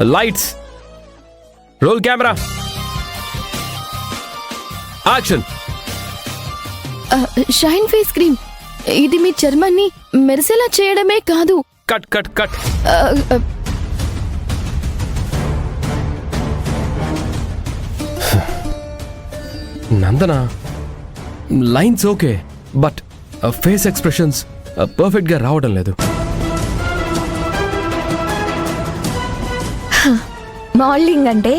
Lights, roll camera, action. Shine face cream ఇది మీ చర్మాన్ని మెరిసేలా చేయడమే కాదు. Cut cut cut. Nandana, lines okay, but face expressions perfect గా రావడం లేదు. మోడలింగ్ అంటే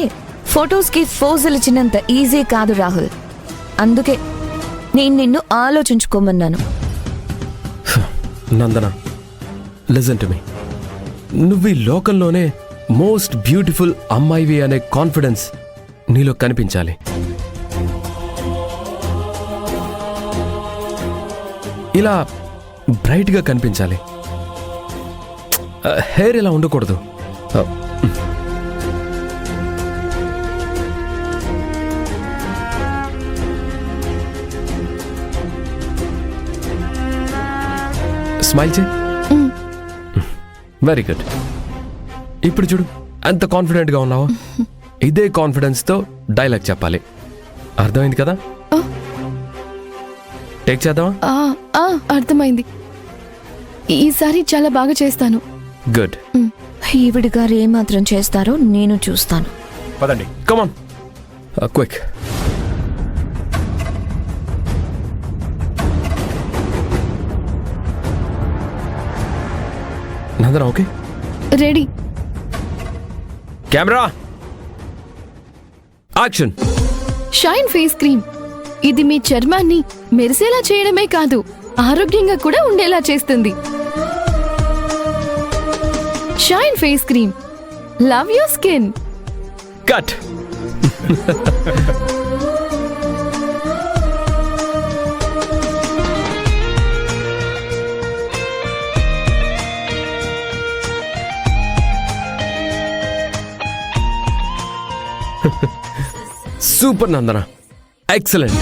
ఫొటోస్కి ఫోజులు ఇచ్చినంత ఈజీ కాదు రాహుల్. అందుకే నేను నిన్ను ఆలోచించుకోమన్నాను. నందన, లిజన్ టు మీ. నువ్వు ఈ లోకంలోనే మోస్ట్ బ్యూటిఫుల్ అమ్మాయివి అనే కాన్ఫిడెన్స్ నీలో కనిపించాలి. ఇలా బ్రైట్ గా కనిపించాలి. హెయిర్ ఇలా ఉండకూడదు. స్మైల్ చే. Very good. ఇప్పుడు చూడు ఎంత కాన్ఫిడెంట్ గా ఉన్నావో. ఇదే కాన్ఫిడెన్స్ తో డైలాగ్ చెప్పాలి. అర్థమైంది కదా? టేక్ చేద్దామా? అర్థమైంది. ఈసారి చాలా బాగా చేస్తాను. గుడ్. ఈవిడి గారు ఏమాత్రం చేస్తారో నేను చూస్తాను. పదండి, come on, quick. Nandana okay? Ready. Camera, action. Shine face cream ఇది మీ చర్మాన్ని మెరిసేలా చేయడమే కాదు, ఆరోగ్యంగా కూడా ఉండేలా చేస్తుంది. Shine face cream, love your skin. Cut. Super Nandana, excellent.